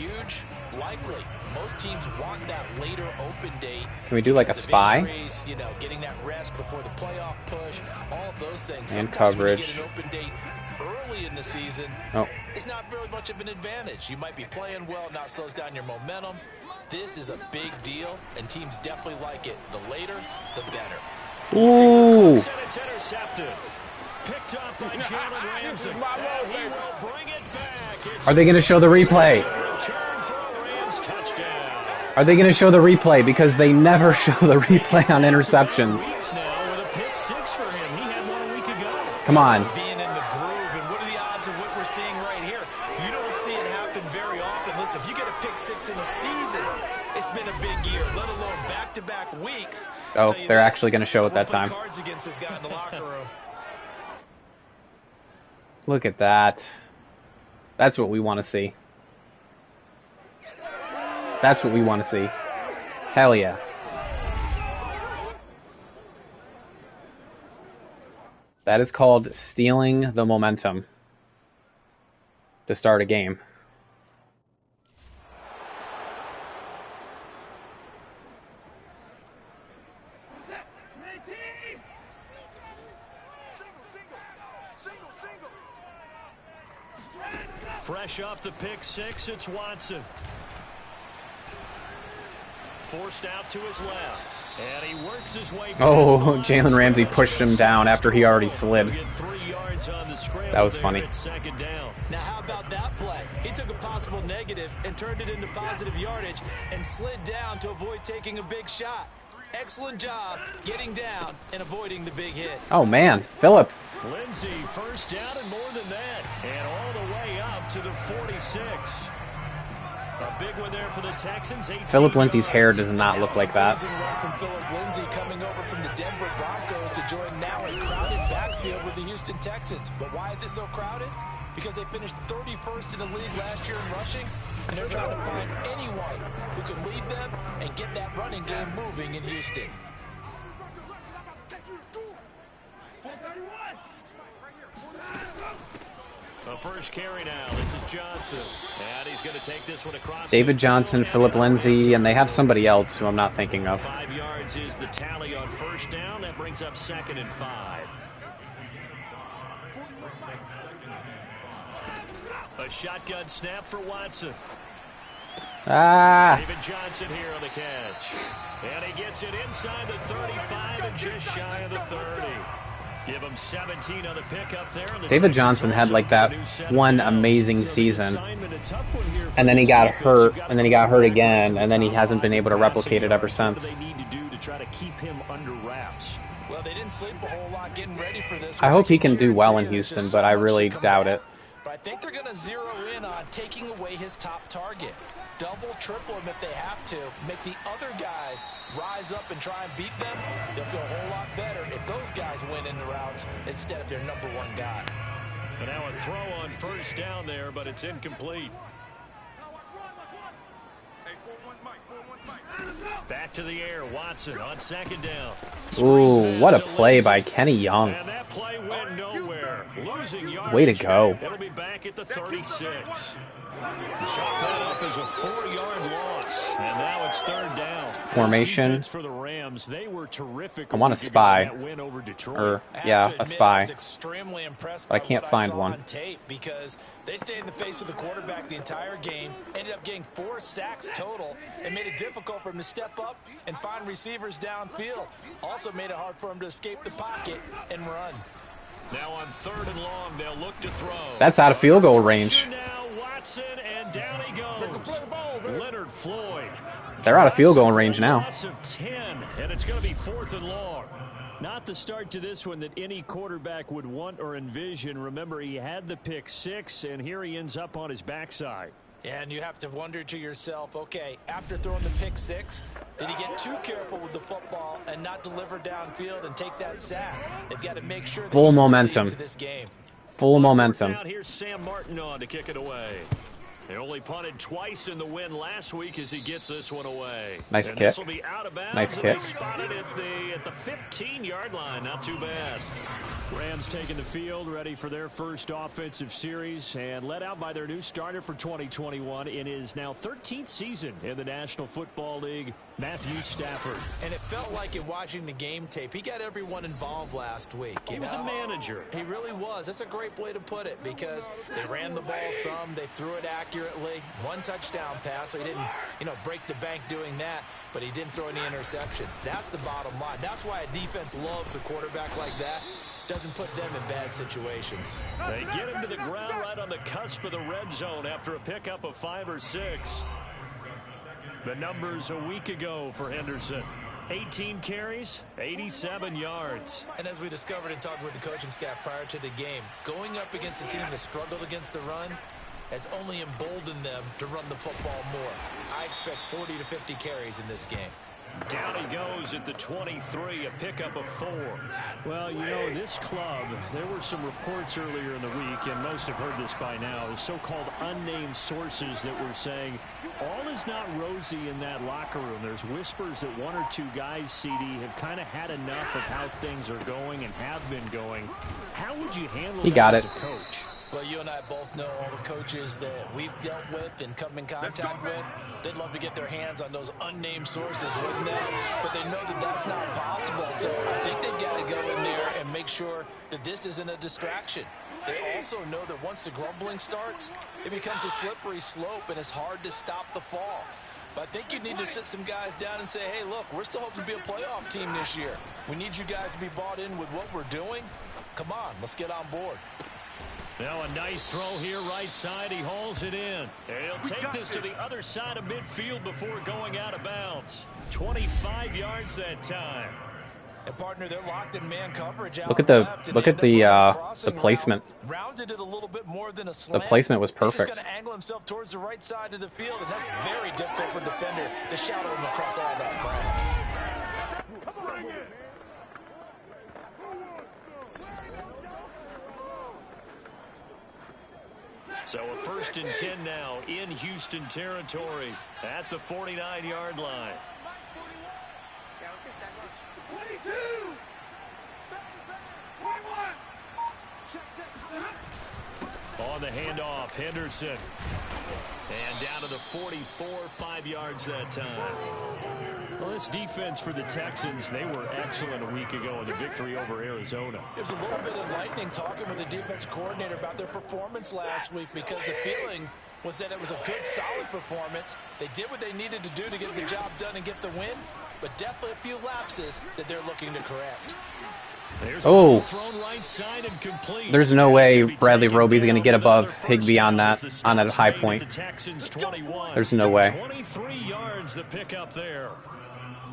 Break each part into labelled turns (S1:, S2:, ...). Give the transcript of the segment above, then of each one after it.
S1: huge? Likely. Most teams want that later open date.
S2: Can we do like a spy?
S1: Injuries, you know, getting that rest before the playoff push, all of those things.
S2: And
S1: Sometimes
S2: coverage.
S1: when you get an open date early in the season, it's not really much of an advantage. You might be playing well, not slows down your momentum. This is a big deal, and teams definitely like it. The later, the better.
S2: Ooh.
S3: It's intercepted. Picked up by Jalen Ramsey. He will bring it back.
S2: Are they going to show the replay? Are they going to show the replay? Because they never show the replay on interceptions. Come on.
S1: Being in the groove, and what are the odds of what we're seeing right here? You don't see it happen very often. Listen, if you get a pick six in a season, it's been a big year, let alone back-to-back weeks.
S2: Oh, they're actually going to show it that time.
S1: Cards against this guy in the locker room.
S2: Look at that. That's what we want to see. That's what we want to see. Hell yeah. That is called stealing the momentum to start a game.
S3: Fresh off the pick six, it's Watson. Forced out to his left. And he works his way.
S2: Oh, Jalen Ramsey pushed him down after he already slid. That was funny.
S1: Now, how about that play? He took a possible negative and turned it into positive yardage and slid down to avoid taking a big shot. Excellent job getting down and avoiding the big hit.
S2: Oh, man. Phillip.
S3: Lindsey first down and more than that. And all the way up to the 46. A big one there for the Texans.
S2: Phillip Lindsey's hair does not look like that.
S1: From Phillip Lindsey coming over from the Denver Broncos to join now a crowded backfield with the Houston Texans. But why is it so crowded? Because they finished 31st in the league last year in rushing, and they're trying to find anyone who can lead them and get that running game moving in Houston.
S3: The first carry now. This is Johnson. And he's going to take this one across.
S2: David Johnson, Phillip Lindsey, and they have somebody else who I'm not thinking of.
S3: 5 yards is the tally on first down. That brings up 2nd and 5. A shotgun snap for Watson. David Johnson here on the catch. And he gets it inside the 35 and just shy of the 30. Give him 17 on the pickup there.
S2: David Johnson had like that one amazing season, and then he got hurt, and then he got hurt again, and then he hasn't been able to replicate it ever since. I hope he can do well in Houston, but I really doubt it.
S1: But I think they're going to zero in on taking away his top target. Double, triple him if they have to. Make the other guys rise up and try and beat them. They'll feel a whole lot better if those guys win in the routes instead of their number one guy.
S3: And now a throw on first down there, but it's incomplete. Back to the air, Watson on 2nd down.
S2: Ooh, what a play by Kenny Young.
S3: And that play went nowhere. Losing yardage.
S2: Way to go.
S3: It'll be back at the 36. Shot that up as a 4-yard loss, and now it's 3rd down.
S2: Formation.
S3: For the Rams, they were terrific.
S2: I want a spy.
S3: Or
S2: yeah, a spy.
S1: Extremely impressed
S2: but I can't find one.
S1: On tape because they stayed in the face of the quarterback the entire game, ended up getting 4 sacks total, and made it difficult for him to step up and find receivers downfield. Also made it hard for him to escape the pocket and run.
S3: Now on 3rd and long, they'll look to throw.
S2: That's out of field goal range.
S3: Watson, and down he goes. Leonard Floyd.
S2: They're out of field goal range now.
S3: Loss of 10, and it's going to be 4th and long. Not the start to this one that any quarterback would want or envision. Remember, he had the pick 6, and here he ends up on his backside.
S1: And you have to wonder to yourself, okay, after throwing the pick 6, did he get too careful with the football and not deliver downfield and take that sack? They've got to make sure that
S2: full momentum.
S1: This game.
S2: Full momentum.
S3: Here's Sam Martin on to kick it away. They only punted twice in the win last week as he gets this one away.
S2: Nice
S3: and
S2: kick.
S3: This will be out of bounds.
S2: Nice kick.
S3: Spotted at the 15-yard line. Not too bad. Rams taking the field, ready for their first offensive series, and led out by their new starter for 2021 in his now 13th season in the National Football League, Matthew Stafford.
S1: And it felt like in watching the game tape, he got everyone involved last week.
S3: He was a manager.
S1: He really was. That's a great way to put it, because they ran the ball some, they threw it accurately, 1 touchdown pass, so he didn't, break the bank doing that, but he didn't throw any interceptions. That's the bottom line. That's why a defense loves a quarterback like that. Doesn't put them in bad situations.
S3: They get him to the ground right on the cusp of the red zone after a pickup of 5 or 6. The numbers a week ago for Henderson. 18 carries, 87 yards.
S1: And as we discovered in talking with the coaching staff prior to the game, going up against a team that struggled against the run has only emboldened them to run the football more. I expect 40 to 50 carries in this game.
S3: Down he goes at the 23, a pickup of 4. Well, this club, there were some reports earlier in the week, and most have heard this by now, so-called unnamed sources that were saying all is not rosy in that locker room. There's whispers that 1 or 2 guys, CD, have kind of had enough of how things are going and have been going. How would you handle that as a coach?
S1: Well, you and I both know all the coaches that we've dealt with and come in contact with. They'd love to get their hands on those unnamed sources, wouldn't they? But they know that that's not possible. So I think they've got to go in there and make sure that this isn't a distraction. They also know that once the grumbling starts, it becomes a slippery slope, and it's hard to stop the fall. But I think you need to sit some guys down and say, hey, look, we're still hoping to be a playoff team this year. We need you guys to be bought in with what we're doing. Come on, let's get on board.
S3: Now a nice throw here, right side. He hauls it in. And he'll take this to the other side of midfield before going out of bounds. 25 yards that time.
S1: And partner, they're locked in man coverage.
S2: Look at the placement.
S1: Rounded it a little bit more than a slant.
S2: The placement was perfect.
S1: He's just going to angle himself towards the right side of the field, and that's very difficult for a defender to shadow him across all that ground.
S3: So a 1st and 10 now in Houston territory at the 49-yard line. On the handoff, Henderson. And down to the 44, 5 yards that time. Well, this defense for the Texans, they were excellent a week ago in the victory over Arizona.
S1: It was a little bit enlightening talking with the defense coordinator about their performance last week, because the feeling was that it was a good, solid performance. They did what they needed to do to get the job done and get the win, but definitely a few lapses that they're looking to correct.
S2: There's no way Bradley Roby's going to get above Higbee on that high point. There's no way.
S3: 23 yards the pick up there.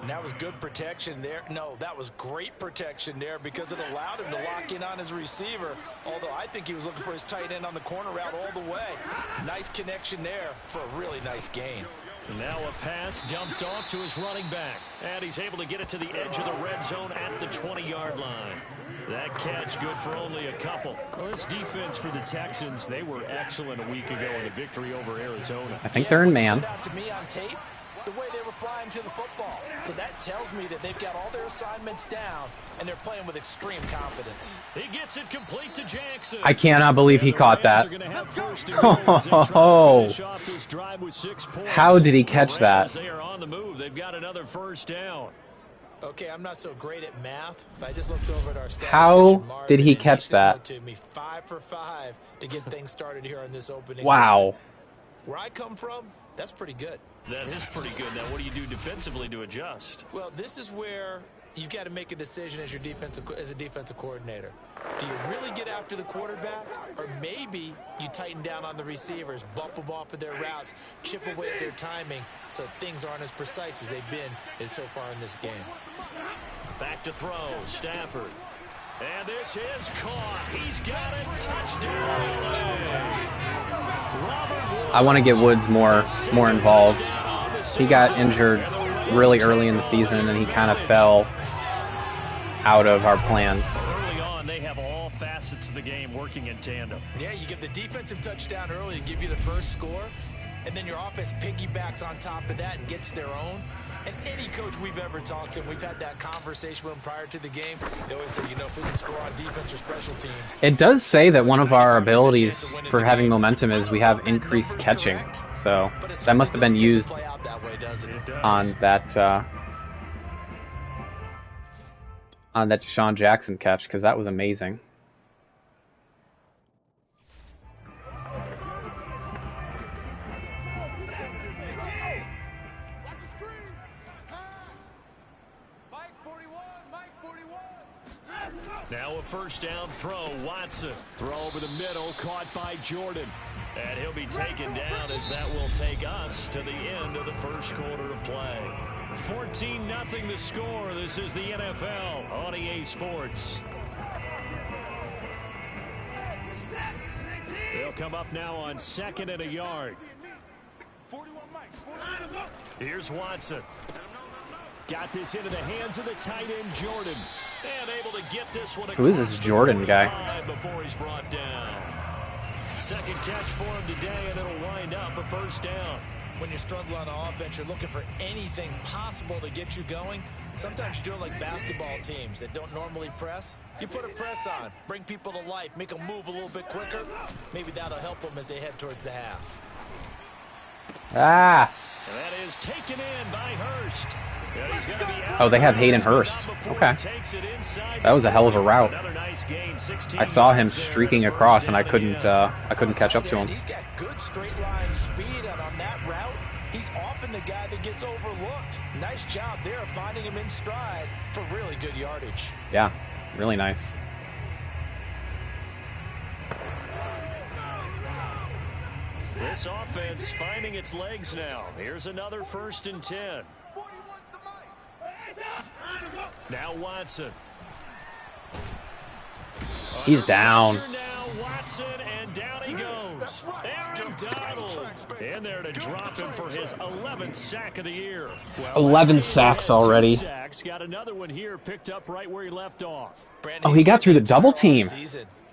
S1: And that was good protection there. No, that was great protection there, because it allowed him to lock in on his receiver, although I think he was looking for his tight end on the corner route all the way. Nice connection there for a really nice gain.
S3: Now a pass dumped off to his running back. And he's able to get it to the edge of the red zone at the 20-yard line. That catch good for only a couple. Well, this defense for the Texans, they were excellent a week ago in the victory over Arizona.
S2: I think they're in man.
S1: Stood out to me on tape, the way they were flying to the football. So that tells me that they've got all their assignments down, and they're playing with extreme confidence.
S3: He gets it complete to Jackson.
S2: I cannot believe he caught that. How did he catch that?
S3: They are on the move. They've got another 1st down.
S1: Okay, I'm not so great at math, but I just looked over at our statistician.
S2: How did he catch that?
S1: To me, 5 for 5 to get things started here on this opening.
S2: Wow.
S1: Where I come from, that's pretty good.
S3: That is pretty good. Now, what do you do defensively to adjust?
S1: Well, this is where you've got to make a decision as a defensive coordinator. Do you really get after the quarterback, or maybe you tighten down on the receivers, bump them off of their routes, chip away at their timing, so things aren't as precise as they've been so far in this game.
S3: Back to throw, Stafford. And this is caught. He's got it. Touchdown.
S2: I want to get Woods more involved. He got injured really early in the season, and he kind of fell out of our plans.
S3: Early on, they have all facets of the game working in tandem.
S1: Yeah, you get the defensive touchdown early to give you the first score, and then your offense piggybacks on top of that and gets their own. And any coach we've ever talked to, we've had that conversation with them prior to the game. They always say, you know, if we can score on defense or special teams.
S2: It does say that one of our abilities for having momentum is we have increased catching. So that must have been used on that Deshaun Jackson catch, because that was amazing.
S3: Now a first down throw. Watson. Throw over the middle, caught by Jordan. And he'll be taken down as that will take us to the end of the first quarter of play. 14-0 the score. This is the NFL on EA Sports. They'll come up now on 2nd and a yard. Here's Watson. Got this into the hands of the tight end, Jordan. And able to get this one.
S2: Who is this Jordan guy?
S3: Before he's brought down. Second catch for him today, and it'll wind up a first down.
S1: When you struggle on offense, you're looking for anything possible to get you going. Sometimes you do it like basketball teams that don't normally press. You put a press on, bring people to life, make them move a little bit quicker. Maybe that'll help them as they head towards the half.
S2: Ah!
S3: That is taken in by Hurst.
S2: Oh, they have Hayden Hurst. Okay. That was a hell of a route. I saw him streaking across, and I couldn't catch up to him.
S1: He's got good straight line speed, and on that route, he's often the guy that gets overlooked. Nice job there finding him in stride for really good yardage.
S2: Yeah, really nice.
S3: This offense finding its legs now. Here's another 1st and 10. Now Watson.
S2: He's down.
S3: Now Watson, and down he goes. Aaron Donald in there to drop him for his 11th sack of the year. Well,
S2: 11 sacks already.
S3: Sacks. Got another one here, picked up right where he left off.
S2: Oh, he got through the double team.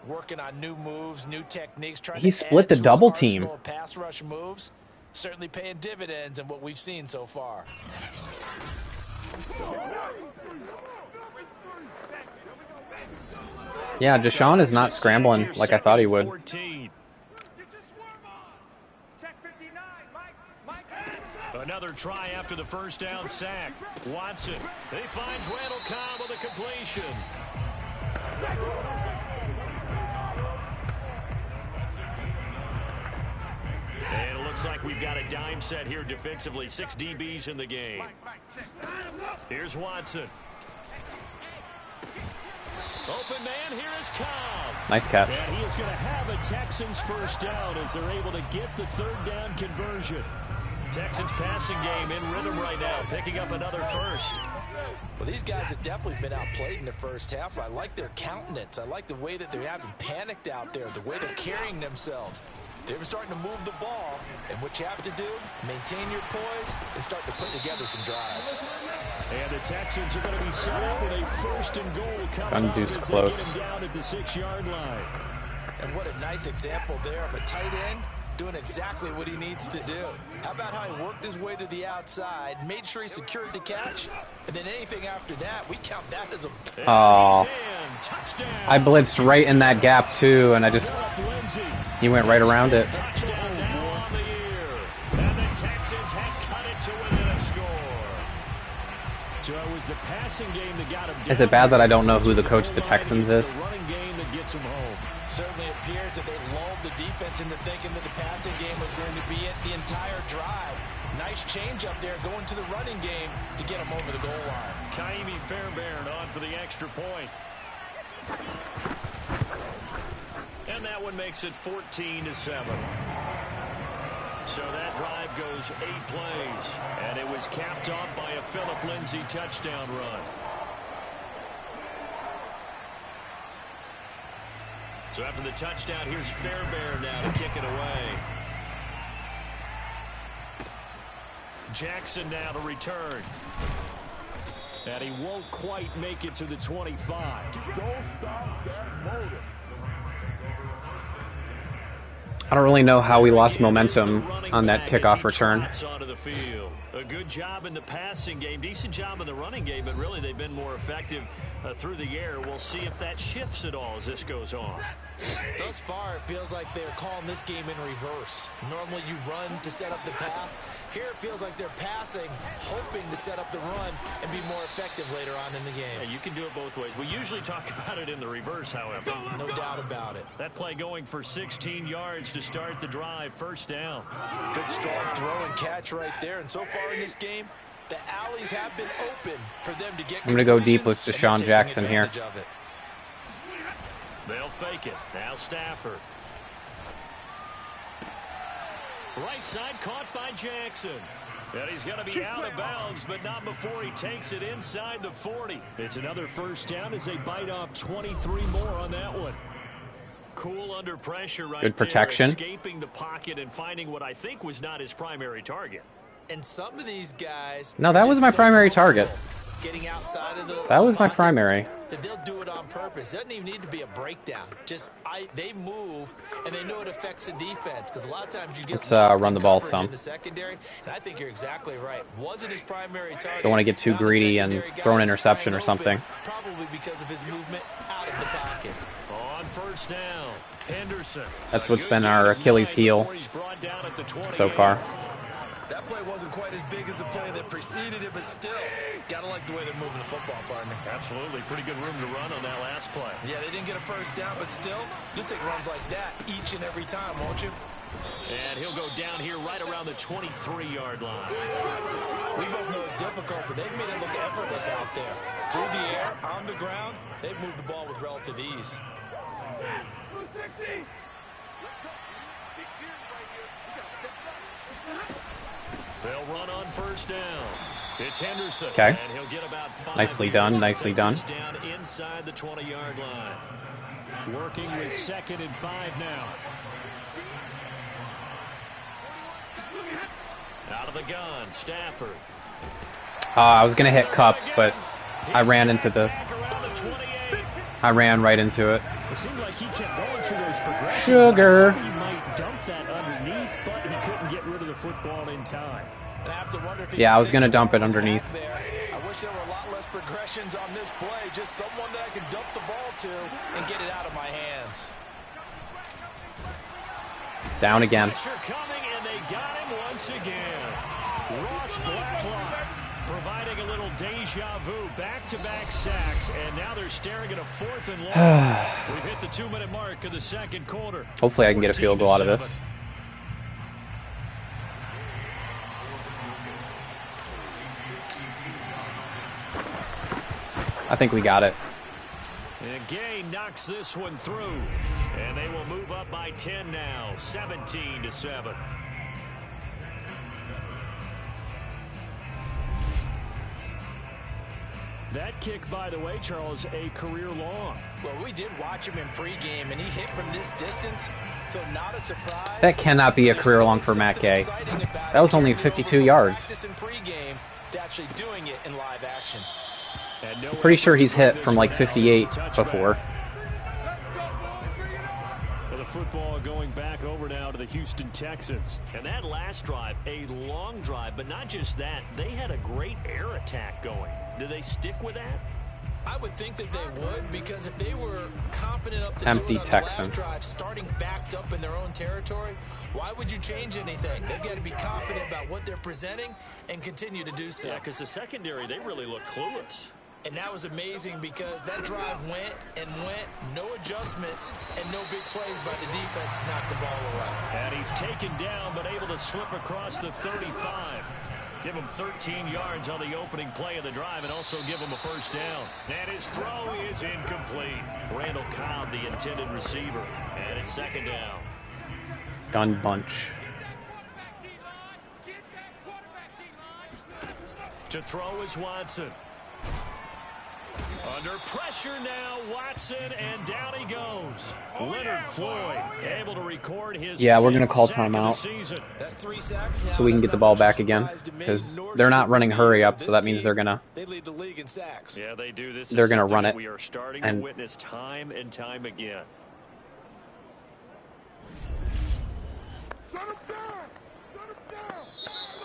S1: Working on new moves, new techniques.
S2: He split the double team.
S1: Pass rush moves, certainly paying dividends in what we've seen so far.
S2: Yeah, Deshaun is not scrambling like I thought he would.
S3: Another try after the first down sack. Watson. He finds Randall Cobb with a completion. And it looks like we've got a dime set here defensively. 6 DBs in the game. Here's Watson. Open man, here is Cobb.
S2: Nice catch.
S3: And he is going to have a Texans first down as they're able to get the 3rd down conversion. Texans passing game in rhythm right now, picking up another first.
S1: Well, these guys have definitely been outplayed in the first half. I like their countenance. I like the way that they're having panicked out there, the way they're carrying themselves. They're starting to move the ball, and what you have to do, maintain your poise and start to put together some drives.
S3: And the Texans are going to be set up with a 1st and goal coming up as
S2: close.
S3: They get him down at the 6-yard line.
S1: And what a nice example there of a tight end doing exactly what he needs to do. How about how he worked his way to the outside, made sure he secured the catch, and then anything after that, we count that as a...
S2: Oh, I blitzed right in that gap too, and he went right around it.
S3: Touchdown now on the year. And the Texans have cut it to within a score. So it was the passing game that got him down.
S2: Is it bad that I don't know who the coach of the Texans is?
S3: The running game that gets him home.
S1: Certainly appears that they lulled the defense into thinking that the passing game was going to be it the entire drive. Nice change up there going to the running game to get him over the goal line.
S3: Kaimi Fairbairn on for the extra point. And that one makes it 14-7. So that drive goes 8 plays. And it was capped off by a Phillip Lindsay touchdown run. So after the touchdown, here's Fairbairn now to kick it away. Jackson now to return. And he won't quite make it to the 25.
S4: Don't stop that motor.
S2: I don't really know how we lost momentum on that kickoff return.
S3: A good job in the passing game, decent job in the running game, but really they've been more effective through the air. We'll see if that shifts at all as this goes on.
S1: Thus far, it feels like they're calling this game in reverse. Normally you run to set up the pass. Here it feels like they're passing, hoping to set up the run and be more effective later on in the game.
S3: Yeah, you can do it both ways. We usually talk about it in the reverse, however.
S1: No doubt about it.
S3: That play going for 16 yards to start the drive, first down.
S1: Good strong throw and catch right there. And so far in this game, the alleys have been open for them to get.
S2: I'm going to go deep with Deshaun Jackson here.
S3: They'll fake it. Now Stafford. Right side caught by Jackson. And he's going to be out of bounds, but not before he takes it inside the 40. It's another first down as they bite off 23 more on that one. Cool under pressure right
S2: Good protection.
S3: There, escaping the pocket and finding what I think was not his primary target.
S1: And some of these guys...
S2: No, that was my primary target.
S1: Getting outside of the
S2: that was my primary.
S1: That they'll do it on purpose. It doesn't even need to be a breakdown. Just they move and they know it affects the defense because a lot of times you get
S2: run the ball some.
S1: In the secondary, and I think you're exactly right. Wasn't his primary target.
S2: Don't want to get too greedy and throw an interception or something.
S1: Probably because of his movement out of the pocket.
S3: On first down, Henderson.
S2: That's what's been our Achilles heel so far.
S1: That play wasn't quite as big as the play that preceded it, but still, gotta like the way they're moving the football, partner.
S3: Absolutely. Pretty good room to run on that last play.
S1: Yeah, they didn't get a first down, but still, you'll take runs like that each and every time, won't you?
S3: And he'll go down here right around the 23-yard line.
S1: We both know it's difficult, but they've made it look effortless out there. Through the air, on the ground, they've moved the ball with relative ease.
S3: They'll run on first down. It's Henderson.
S2: Okay.
S3: And he'll get about 5
S2: nicely done. Nicely done.
S3: Down inside the 20-yard line. Working with 2nd and 5 now. Out of the gun, Stafford.
S2: I was gonna hit Cup, but I ran into the. I ran right into it.
S3: It seemed like he kept going through those progressions.
S2: Sugar.
S3: He might dump that underneath, but he couldn't get rid of the football in time.
S1: And I have to wonder if
S2: yeah, I was gonna dump it underneath.
S1: I wish there were a lot less progressions on this play. Just someone that I can dump the ball to and get it out of my hands.
S2: Down again.
S3: Pressure coming, and they got him once again. Ross Blacklock providing a little deja vu, back-to-back sacks, and now they're staring at a 4th and long. We've hit the 2-minute mark of the second quarter.
S2: Hopefully I can get a field goal out of this. I think we got it.
S3: And Gay knocks this one through. And they will move up by 10 now, 17-7. That kick, by the way, Charles, a career long.
S1: Well, we did watch him in pregame, and he hit from this distance, so not a surprise.
S2: That cannot be a career long for Matt Gay. That was only 52 yards.
S1: In pregame to actually doing it in live action.
S2: I'm pretty sure he's hit from like 58 before.
S3: The football going back over now to the Houston Texans. And that last drive, a long drive, but not just that. They had a great air attack going. Do they stick with that?
S1: I would think that they would, because if they were confident up to
S2: empty
S1: do it on
S2: Texan.
S1: the last drive, starting backed up in their own territory, why would you change anything? They've got to be confident about what they're presenting and continue to do so.
S3: Yeah, because the secondary, they really look clueless.
S1: And that was amazing because that drive went and went, no adjustments, and no big plays by the defense to knock the ball away.
S3: And he's taken down, but able to slip across the 35. Give him 13 yards on the opening play of the drive and also give him a first down. And his throw is incomplete. Randall Cobb, the intended receiver. And it's 2nd down.
S2: Gun bunch.
S3: To throw is Watson. Under pressure now, Watson, and down he goes. Leonard Floyd able to record his.
S2: Yeah, we're gonna call timeout so we can get the ball back again, because they're not running hurry up, so that means they're gonna.
S1: They lead the league in sacks.
S3: Yeah, they do. This
S2: they're gonna run it.
S3: We are starting to witness time and time again.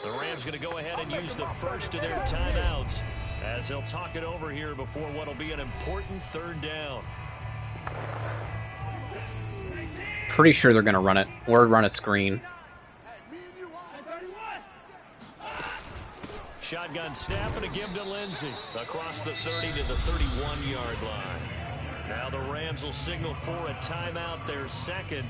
S3: The Rams going to go ahead and use the first of their timeouts as they'll talk it over here before what will be an important third down.
S2: Pretty sure they're going to run it or run a screen.
S3: Shotgun snap and a give to Lindsey across the 30 to the 31-yard line. Now the Rams will signal for a timeout, their second,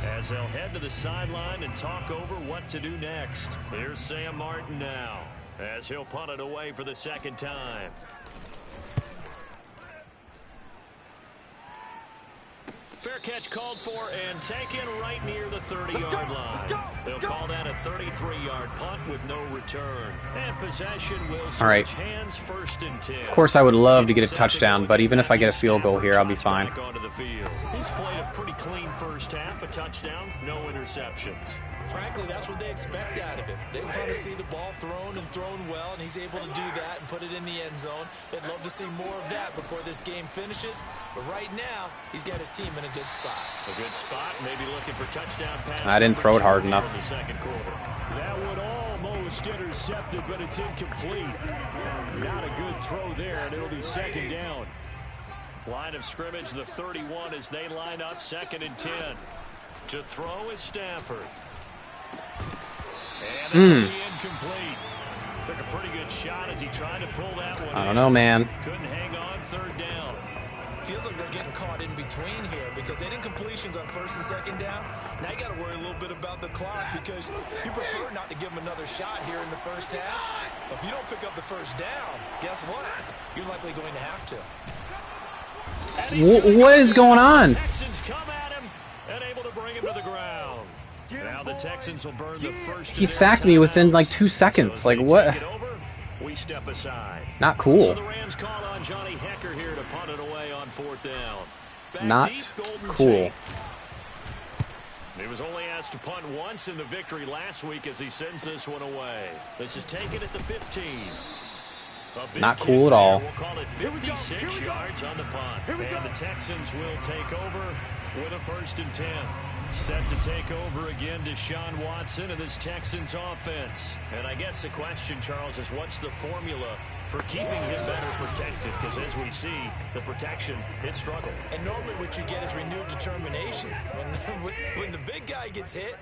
S3: as they'll head to the sideline and talk over what to do next. Here's Sam Martin now as he'll punt it away for the second time. Fair catch called for and taken right near the 30-yard line. They'll call that a 33-yard punt with no return. And possession will switch hands, first and 10.
S2: Of course, I would love to get a touchdown, but even if I get a field goal here, I'll be fine.
S3: He's played a pretty clean first half, a touchdown, no interceptions.
S1: Frankly, that's what they expect out of him. They want to see the ball thrown and thrown well, and he's able to do that and put it in the end zone. They'd love to see more of that before this game finishes. But right now, he's got his team in a good spot.
S3: A good spot, maybe looking for touchdown pass.
S2: I didn't throw it hard enough.
S3: In the second quarter. That would almost intercepted, but it's incomplete. Not a good throw there, and it'll be second down. Line of scrimmage, the 31 as they line up, second and 10. To throw is Stafford. And it'll be incomplete. Took a pretty good shot as he tried to pull that one.
S2: I don't know, man.
S3: Couldn't hang on, third down.
S1: Feels like they're getting caught in between here because they didn't completions on first and second down. Now you got to worry a little bit about the clock because you prefer not to give them another shot here in the first half. But if you don't pick up the first down, guess what? You're likely going to have to.
S2: What is going on?
S3: Texans come at him and able to bring him to the ground. Now the Texans will burn the first.
S2: He sacked me within like 2 seconds. Like what?
S3: We step aside.
S2: Not cool.
S3: So the Rams call on Johnny Hecker here to punt it away on fourth down.
S2: Not cool.
S3: He was only asked to punt once in the victory last week as he sends this one away. This is taken at the 15.
S2: Not cool at all.
S3: We'll call it 56 yards on the punt. And the Texans will take over with a first and 10. Set to take over again, Deshaun Watson and this Texans offense. And I guess the question, Charles, is what's the formula for keeping him better protected? Because as we see, the protection, it's struggle.
S1: And normally what you get is renewed determination. When the big guy gets hit,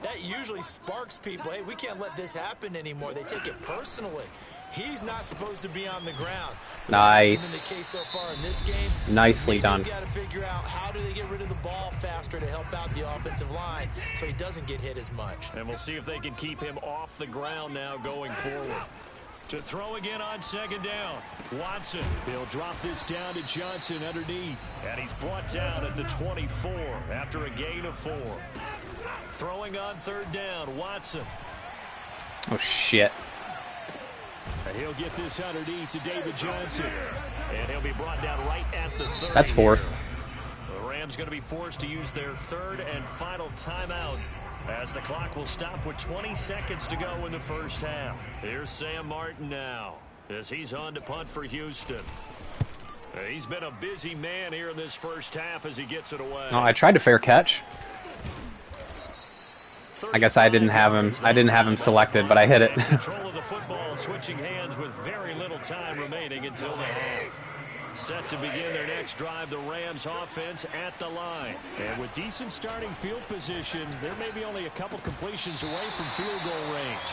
S1: that usually sparks people. Hey, we can't let this happen anymore. They take it personally. He's not supposed to be on the ground.
S2: Nice.
S1: Been the case so far in this game.
S2: Nicely done.
S1: Got to figure out how do they get rid of the ball faster to help out the offensive line so he doesn't get hit as much.
S3: And we'll see if they can keep him off the ground now going forward. To throw again on second down. Watson. He'll drop this down to Johnson underneath. And he's brought down at the 24 after a gain of 4. Throwing on third down. Watson.
S2: Oh, shit.
S3: And he'll get this underneath to David Johnson. And he'll be brought down right at the 30.
S2: That's fourth.
S3: The Rams going to be forced to use their third and final timeout as the clock will stop with 20 seconds to go in the first half. Here's Sam Martin now as he's on to punt for Houston. He's been a busy man here in this first half as he gets it away.
S2: Oh, I tried to fair catch. I guess I didn't have him. I didn't have him selected, but I hit it.
S3: Control of the football, switching hands with very little time remaining until the half. Set to begin their next drive, the Rams offense at the line. And with decent starting field position, there may be only a couple completions away from field goal range.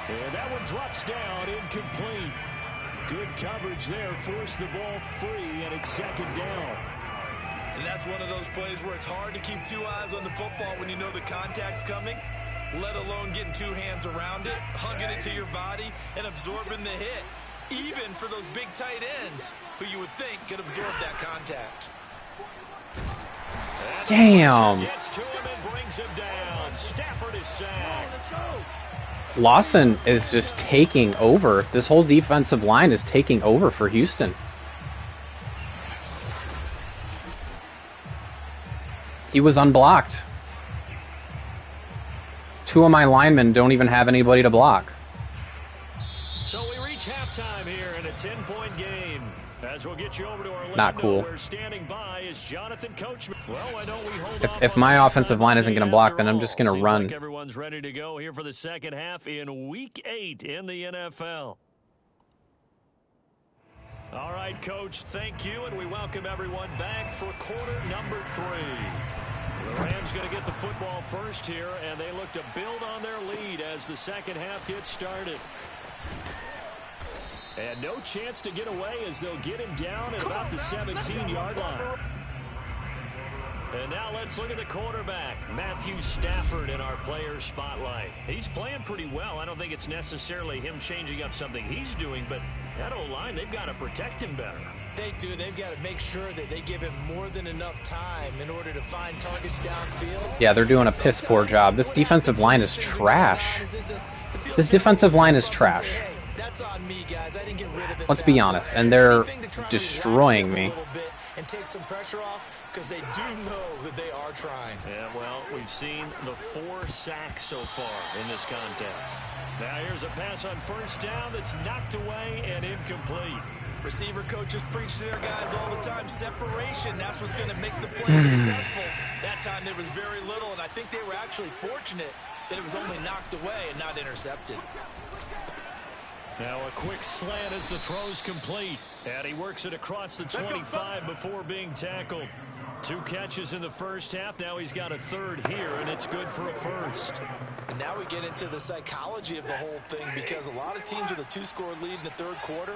S3: And that one drops down, incomplete. Good coverage there, forced the ball free, and it's second down.
S1: And that's one of those plays where it's hard to keep two eyes on the football when you know the contact's coming, let alone getting two hands around it, hugging it to your body, and absorbing the hit. Even for those big tight ends who you would think could absorb that contact.
S2: Damn.
S3: Gets to him and brings him down. Stafford is sacked.
S2: Lawson is just taking over. This whole defensive line is taking over for Houston. He was unblocked. Two of my linemen don't even have anybody to block.
S3: So we reach halftime here in a 10-point game. As we'll get you over to Orlando,
S2: not cool.
S3: where standing by is Jonathan Coachman. Well, I know we hold
S2: If my offensive line isn't going to block, then I'm just going to run.
S3: Like everyone's ready to go here for the second half in Week 8 in the NFL. All right, Coach, thank you, and we welcome everyone back for quarter number 3. The Rams going to get the football first here, and they look to build on their lead as the second half gets started. And no chance to get away as they'll get him down at about the 17-yard line. And now let's look at the quarterback, Matthew Stafford, in our player spotlight. He's playing pretty well. I don't think it's necessarily him changing up something he's doing, but that O-line, they've got to protect him better.
S1: They do. They've got to make sure that they give him more than enough time in order to find targets downfield.
S2: Yeah, they're doing a piss poor job. This defensive line is trash. This defensive line is trash.
S1: That's on me, guys. I didn't get rid of it.
S2: Let's be honest, and they're destroying me.
S1: And take some pressure off because they do know that they are trying.
S3: Yeah, well, we've seen the 4 sacks so far in this contest. Now here's a pass on first down that's knocked away and incomplete.
S1: Receiver coaches preach to their guys all the time. Separation, that's what's going to make the play successful. That time there was very little, and I think they were actually fortunate that it was only knocked away and not intercepted.
S3: Now a quick slant as the throw's complete. And he works it across the 25 before being tackled. 2 catches in the first half. Now he's got a third here, and it's good for a first.
S1: And now we get into the psychology of the whole thing, because a lot of teams with a 2-score lead in the third quarter,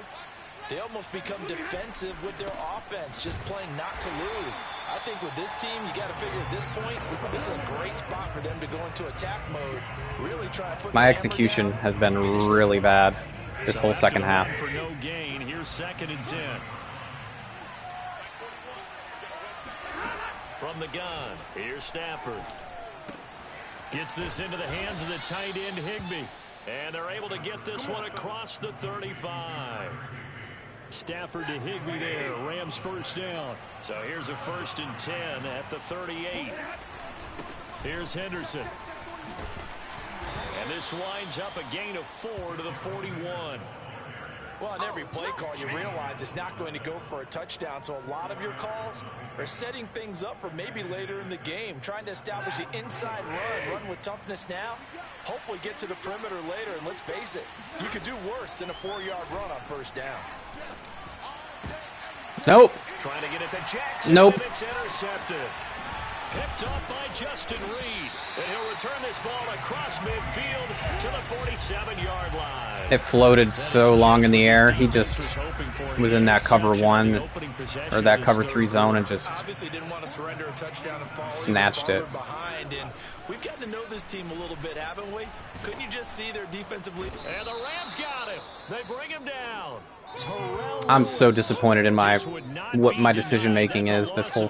S1: they almost become defensive with their offense, just playing not to lose. I think with this team, you got to figure at this point, this is a great spot for them to go into attack mode. Really try to put
S2: my execution has been really bad this whole second half.
S3: For no gain, here's 2nd and 10. From the gun, here's Stafford. Gets this into the hands of the tight end, Higbee. And they're able to get this one across the 35. Stafford to Higbee there. Rams first down. So here's a 1st and 10 at the 38. Here's Henderson. And this winds up a gain of 4 to the 41.
S1: Well, on every play call, you realize it's not going to go for a touchdown. So a lot of your calls are setting things up for maybe later in the game, trying to establish the inside run with toughness now. Hopefully get to the perimeter later. And let's face it, you could do worse than a 4-yard run on first down.
S2: Nope.
S3: Trying to get it to Jackson.
S2: Nope.
S3: And it's intercepted. Picked up by Justin Reed. And he'll return this ball across midfield to the 47-yard line.
S2: It floated so long in the air. He just was in that cover 1 or that cover 3 zone and just
S1: obviously didn't want to surrender a touchdown and fall
S2: snatched it.
S1: Behind. And we've gotten to know this team a little bit, haven't we? Couldn't you just see their defensive lead?
S3: And the Rams got him. They bring him down.
S2: I'm so disappointed in what my decision making is this whole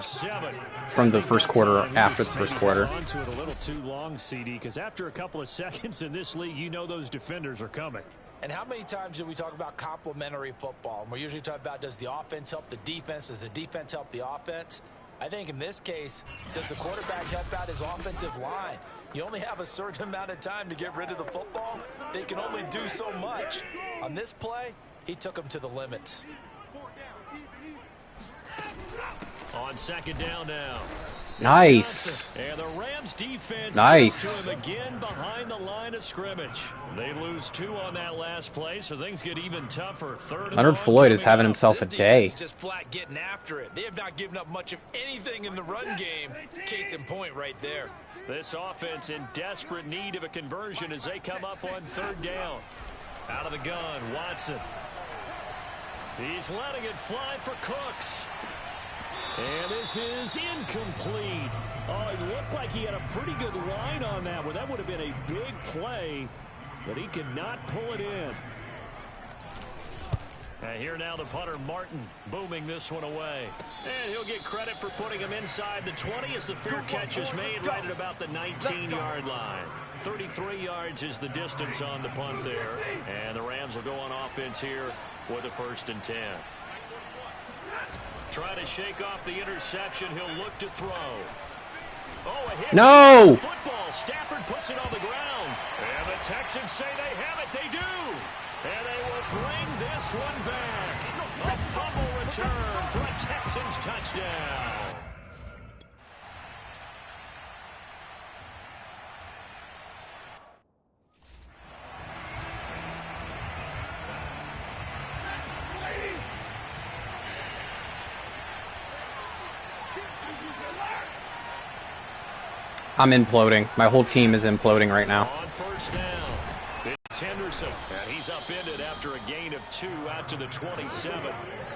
S2: from the first quarter after the first quarter.
S3: Onto it a little too long, CD, because after a couple of seconds in this league, you know those defenders are coming.
S1: And how many times do we talk about complementary football? And we're usually talking about, does the offense help the defense? Does the defense help the offense? I think in this case, does the quarterback help out his offensive line? You only have a certain amount of time to get rid of the football. They can only do so much. On this play, he took him to the limits.
S3: On 2nd down now.
S2: Nice.
S3: And the Rams defense
S2: nice.
S3: To him again behind the line of scrimmage. They lose 2 on that last play, so things get even tougher.
S2: Leonard Floyd is having himself a day.
S1: Just flat getting after it. They have not given up much of anything in the run game. Case in point right there.
S3: This offense in desperate need of a conversion as they come up on 3rd down. Out of the gun, Watson. He's letting it fly for Cooks. And this is incomplete. Oh, it looked like he had a pretty good line on that one. That would have been a big play, but he could not pull it in. And here now the punter, Martin, booming this one away. And he'll get credit for putting him inside the 20 as the fair catch is made right at about the 19-yard line. 33 yards is the distance on the punt there. And the Rams will go on offense here with a 1st and 10. Trying to shake off the interception. He'll look to throw. Oh, a hit.
S2: No!
S3: Football. Stafford puts it on the ground. And the Texans say they have it. They do. And they will bring this one back. A fumble return for a Texans touchdown.
S2: I'm imploding. My whole team is imploding right now.
S3: On first down, it's Henderson. And he's upended after a gain of 2 out to the 27.